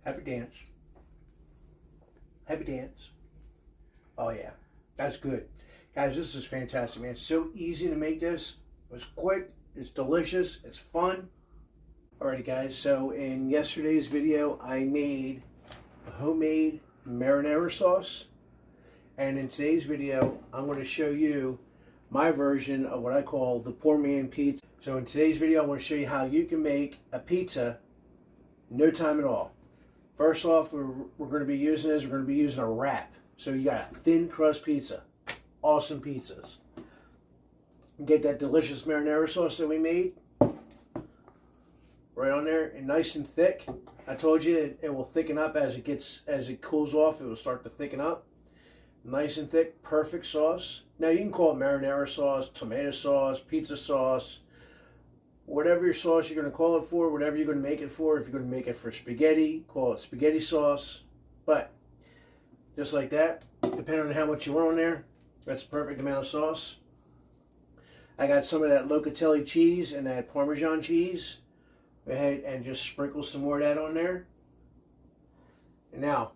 Happy dance. Happy dance. Oh yeah, that's good. Guys, this is fantastic, man. It's so easy to make this. It's quick, it's delicious, it's fun. Alrighty guys, so in yesterday's video, I made a homemade marinara sauce. And in today's video, I'm going to show you my version of what I call the poor man pizza. So in today's video, I want to show you how you can make a pizza in no time at all. First off, we're going to be using a wrap. So you got a thin crust pizza. Awesome pizzas. Get that delicious marinara sauce that we made right on there, and nice and thick. I told you it will thicken up as it cools off. It will start to thicken up. Nice and thick, perfect sauce. Now you can call it marinara sauce, tomato sauce, pizza sauce, whatever your sauce you're going to call it for, whatever you're going to make it for. If you're going to make it for spaghetti, call it spaghetti sauce. But just like that, depending on how much you want on there, that's the perfect amount of sauce. I got some of that Locatelli cheese and that Parmesan cheese. Go ahead and just sprinkle some more of that on there. And now,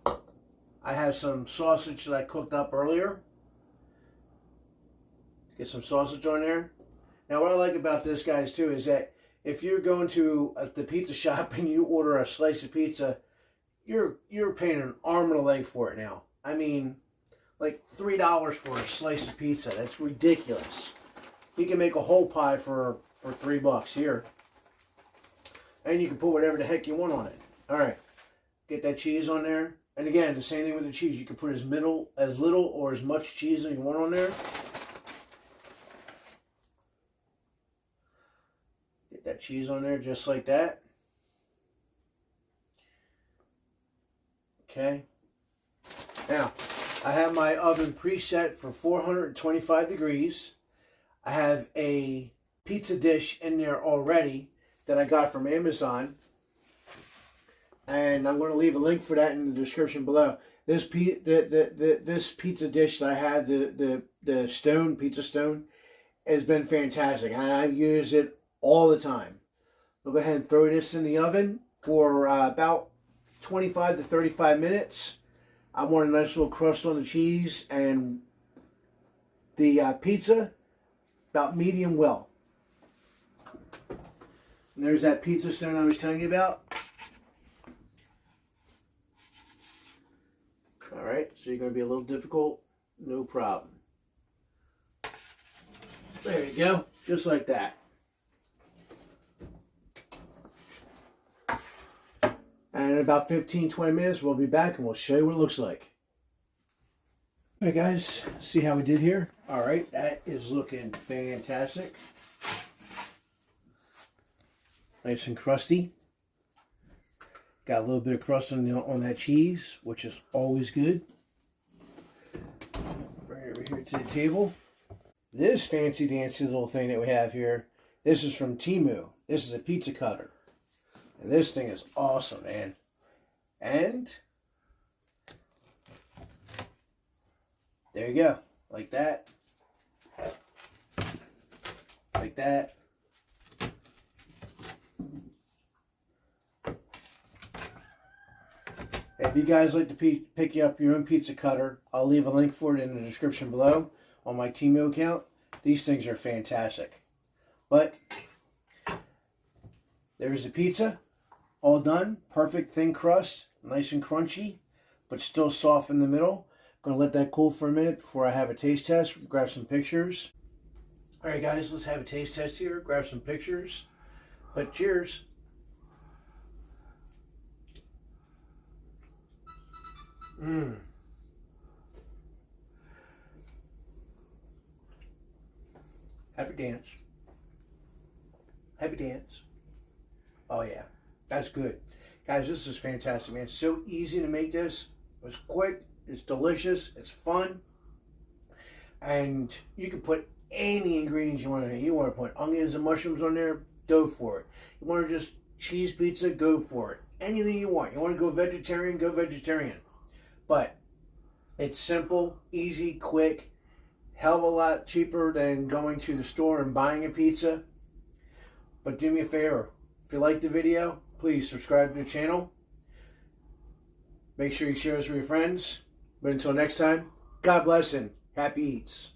I have some sausage that I cooked up earlier. Get some sausage on there. Now what I like about this, guys, too, is that if you're going to the pizza shop and you order a slice of pizza, you're paying an arm and a leg for it now. I mean, like $3 for a slice of pizza. That's ridiculous. You can make a whole pie for $3 here. And you can put whatever the heck you want on it. Alright. Get that cheese on there. And again, the same thing with the cheese. You can put as little or as much cheese as you want on there. Get that cheese on there just like that. Okay. Now, I have my oven preset for 425 degrees. I have a pizza dish in there already that I got from Amazon. And I'm going to leave a link for that in the description below. This this pizza dish that I had, the pizza stone, has been fantastic. And I use it all the time. I'll go ahead and throw this in the oven for about 25 to 35 minutes. I want a nice little crust on the cheese and the pizza about medium well. And there's that pizza stone I was telling you about. Alright, so you're going to be a little difficult. No problem. There you go. Just like that. And in about 15-20 minutes, we'll be back and we'll show you what it looks like. Hey guys, see how we did here? Alright, that is looking fantastic. Nice and crusty. Got a little bit of crust on that cheese, which is always good. Bring it over here to the table. This fancy dancy little thing that we have here, this is from Temu. This is a pizza cutter. And this thing is awesome, man. And there you go. Like that. Like that. If you guys like to pick up your own pizza cutter, I'll leave a link for it in the description below on my Temu account. These things are fantastic. But there's the pizza, all done. Perfect thin crust, nice and crunchy, but still soft in the middle. Gonna let that cool for a minute before I have a taste test. Grab some pictures. All right, guys, let's have a taste test here. Grab some pictures. But cheers. Happy dance. Happy dance. Oh yeah, that's good. Guys, this is fantastic, man. It's so easy to make this. It's quick, it's delicious, it's fun. And you can put any ingredients you want in there. You want to put onions and mushrooms on there, go for it. You want to just cheese pizza, go for it. Anything you want. You want to go vegetarian, go vegetarian. But it's simple, easy, quick, hell of a lot cheaper than going to the store and buying a pizza. But do me a favor, if you like the video, please subscribe to the channel. Make sure you share this with your friends. But until next time, God bless and happy eats.